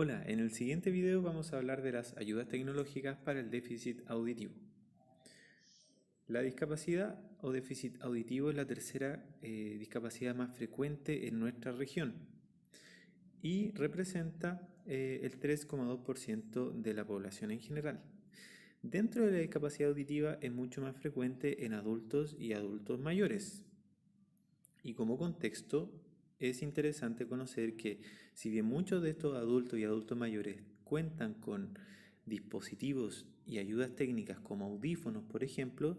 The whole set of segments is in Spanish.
Hola, en el siguiente video vamos a hablar de las ayudas tecnológicas para el déficit auditivo. La discapacidad o déficit auditivo es la tercera discapacidad más frecuente en nuestra región y representa el 3,2% de la población en general. Dentro de la discapacidad auditiva es mucho más frecuente en adultos y adultos mayores. Y como contexto, es interesante conocer que si bien muchos de estos adultos y adultos mayores cuentan con dispositivos y ayudas técnicas como audífonos, por ejemplo,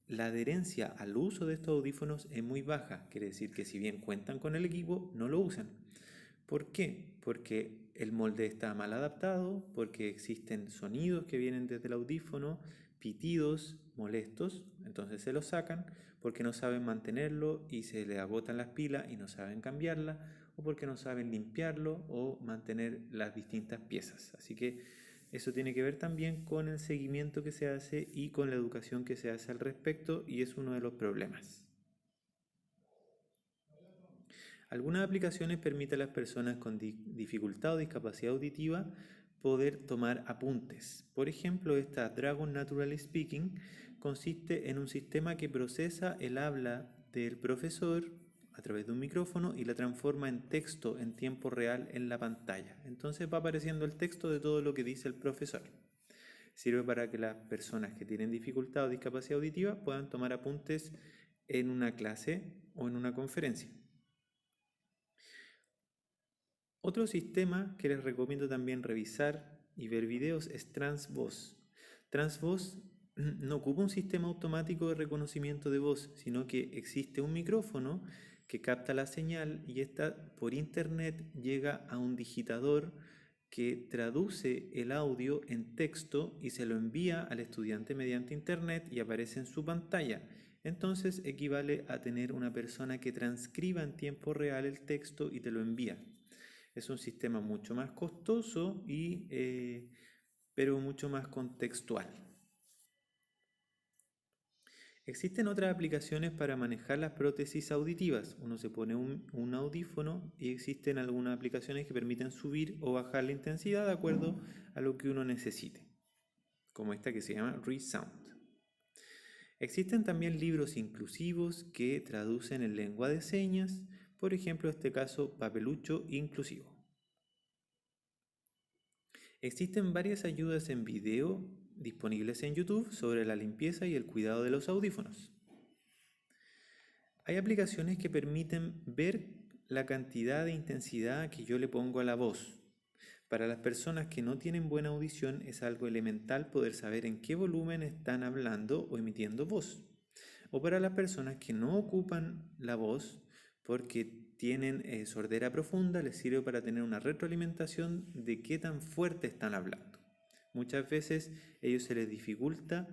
la adherencia al uso de estos audífonos es muy baja. Quiere decir que si bien cuentan con el equipo, no lo usan. ¿Por qué? Porque el molde está mal adaptado, porque existen sonidos que vienen desde el audífono, pitidos molestos, entonces se los sacan porque no saben mantenerlo y se le agotan las pilas y no saben cambiarla, o porque no saben limpiarlo o mantener las distintas piezas. Así que eso tiene que ver también con el seguimiento que se hace y con la educación que se hace al respecto, y es uno de los problemas. Algunas aplicaciones permiten a las personas con dificultad o discapacidad auditiva poder tomar apuntes. Por ejemplo, esta Dragon Natural Speaking consiste en un sistema que procesa el habla del profesor a través de un micrófono y la transforma en texto en tiempo real en la pantalla. Entonces va apareciendo el texto de todo lo que dice el profesor. Sirve para que las personas que tienen dificultad o discapacidad auditiva puedan tomar apuntes en una clase o en una conferencia. Otro sistema que les recomiendo también revisar y ver videos es Transvoz. Transvoz no ocupa un sistema automático de reconocimiento de voz, sino que existe un micrófono que capta la señal y esta por internet llega a un digitador que traduce el audio en texto y se lo envía al estudiante mediante internet y aparece en su pantalla. Entonces equivale a tener una persona que transcriba en tiempo real el texto y te lo envía. Es un sistema mucho más costoso pero mucho más contextual. Existen otras aplicaciones para manejar las prótesis auditivas. Uno se pone un audífono y existen algunas aplicaciones que permiten subir o bajar la intensidad de acuerdo a lo que uno necesite, como esta que se llama ReSound. Existen también libros inclusivos que traducen en lengua de señas, por ejemplo, este caso Papelucho Inclusivo. Existen varias ayudas en video disponibles en YouTube sobre la limpieza y el cuidado de los audífonos. Hay aplicaciones que permiten ver la cantidad de intensidad que yo le pongo a la voz. Para las personas que no tienen buena audición es algo elemental poder saber en qué volumen están hablando o emitiendo voz. O para las personas que no ocupan la voz porque tienen sordera profunda, les sirve para tener una retroalimentación de qué tan fuerte están hablando. Muchas veces a ellos se les dificulta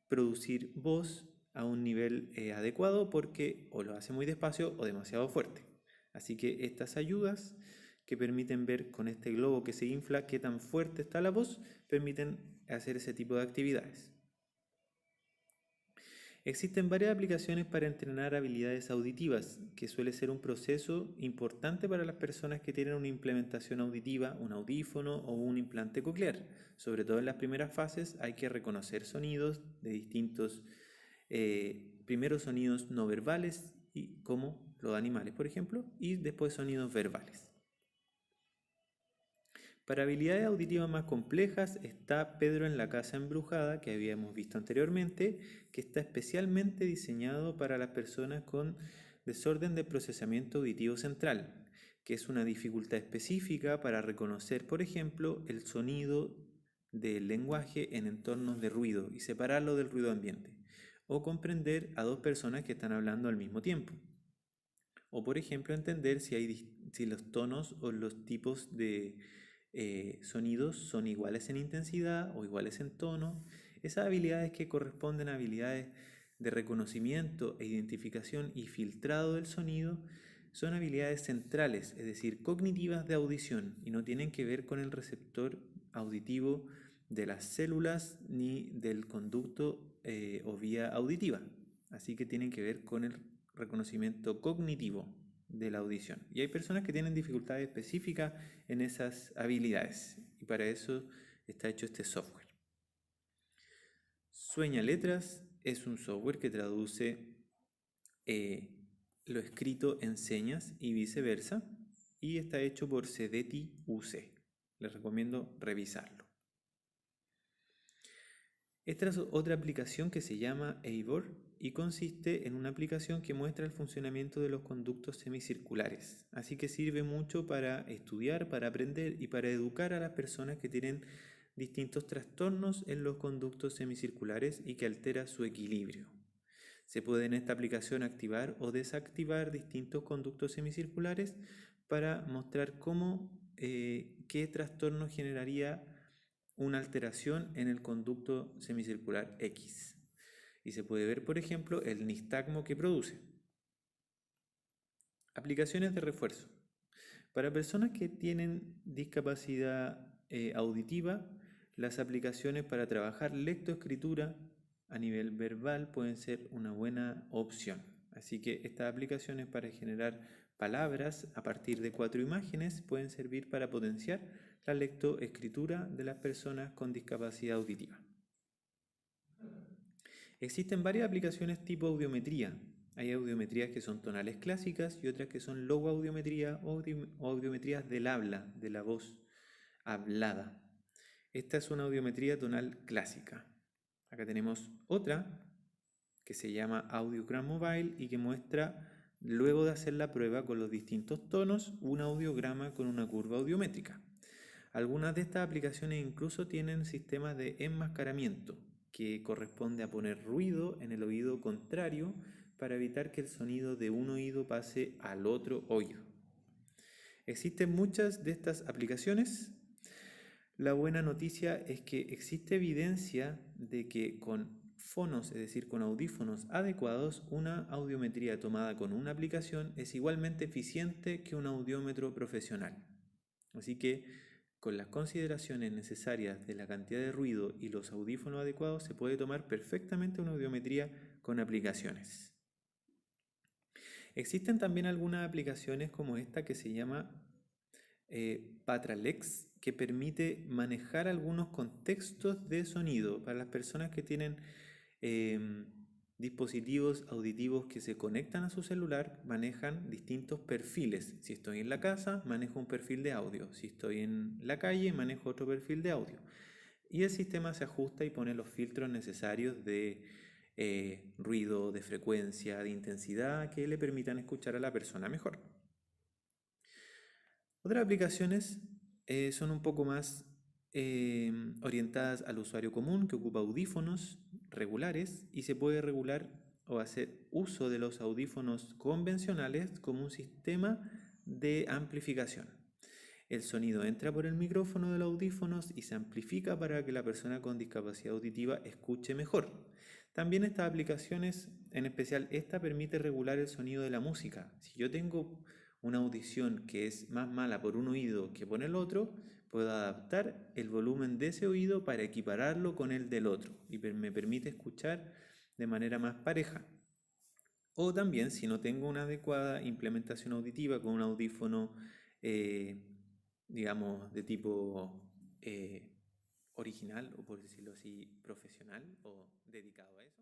producir voz a un nivel adecuado porque o lo hace muy despacio o demasiado fuerte. Así que estas ayudas que permiten ver con este globo que se infla qué tan fuerte está la voz, permiten hacer ese tipo de actividades. Existen varias aplicaciones para entrenar habilidades auditivas, que suele ser un proceso importante para las personas que tienen una implementación auditiva, un audífono o un implante coclear. Sobre todo en las primeras fases hay que reconocer sonidos de distintos, primeros sonidos no verbales, como los animales, por ejemplo, y después sonidos verbales. Para habilidades auditivas más complejas está Pedro en la casa embrujada, que habíamos visto anteriormente, que está especialmente diseñado para las personas con desorden de procesamiento auditivo central, que es una dificultad específica para reconocer, por ejemplo, el sonido del lenguaje en entornos de ruido y separarlo del ruido ambiente, o comprender a dos personas que están hablando al mismo tiempo. O por ejemplo entender si los tonos o los tipos de sonidos son iguales en intensidad o iguales en tono. Esas habilidades que corresponden a habilidades de reconocimiento e identificación y filtrado del sonido son habilidades centrales, es decir, cognitivas de audición, y no tienen que ver con el receptor auditivo de las células ni del conducto o vía auditiva. Así que tienen que ver con el reconocimiento cognitivo. de la audición. Y hay personas que tienen dificultades específicas en esas habilidades y para eso está hecho este software. Sueña Letras es un software que traduce lo escrito en señas y viceversa y está hecho por Cedeti UC. Les recomiendo revisarlo. Esta es otra aplicación que se llama Eivor y consiste en una aplicación que muestra el funcionamiento de los conductos semicirculares. Así que sirve mucho para estudiar, para aprender y para educar a las personas que tienen distintos trastornos en los conductos semicirculares y que altera su equilibrio. Se puede en esta aplicación activar o desactivar distintos conductos semicirculares para mostrar qué trastorno generaría una alteración en el conducto semicircular X. Y se puede ver, por ejemplo, el nistagmo que produce. Aplicaciones de refuerzo. Para personas que tienen discapacidad auditiva, las aplicaciones para trabajar lectoescritura a nivel verbal pueden ser una buena opción. Así que estas aplicaciones para generar palabras a partir de 4 imágenes pueden servir para potenciar la lectoescritura de las personas con discapacidad auditiva. Existen varias aplicaciones tipo audiometría. Hay audiometrías que son tonales clásicas y otras que son logoaudiometría o audiometrías del habla, de la voz hablada. Esta es una audiometría tonal clásica. Acá tenemos otra que se llama Audiogram Mobile y que muestra, luego de hacer la prueba con los distintos tonos, un audiograma con una curva audiométrica. Algunas de estas aplicaciones incluso tienen sistemas de enmascaramiento, que corresponde a poner ruido en el oído contrario para evitar que el sonido de un oído pase al otro oído. Existen muchas de estas aplicaciones. La buena noticia es que existe evidencia de que con fonos, es decir, con audífonos adecuados, una audiometría tomada con una aplicación es igualmente eficiente que un audiómetro profesional. Así que con las consideraciones necesarias de la cantidad de ruido y los audífonos adecuados se puede tomar perfectamente una audiometría con aplicaciones. Existen también algunas aplicaciones como esta que se llama Patralex, que permite manejar algunos contextos de sonido para las personas que tienen dispositivos auditivos que se conectan a su celular. Manejan distintos perfiles. Si estoy en la casa, manejo un perfil de audio. Si estoy en la calle, manejo otro perfil de audio. Y el sistema se ajusta y pone los filtros necesarios de ruido, de frecuencia, de intensidad que le permitan escuchar a la persona mejor. Otras aplicaciones son un poco más orientadas al usuario común que ocupa audífonos regulares y se puede regular o hacer uso de los audífonos convencionales como un sistema de amplificación. El sonido entra por el micrófono de los audífonos y se amplifica para que la persona con discapacidad auditiva escuche mejor. También estas aplicaciones, en especial esta, permite regular el sonido de la música. Si yo tengo una audición que es más mala por un oído que por el otro, puedo adaptar el volumen de ese oído para equipararlo con el del otro y me permite escuchar de manera más pareja. O también, si no tengo una adecuada implementación auditiva con un audífono digamos, de tipo original o por decirlo así, profesional o dedicado a eso.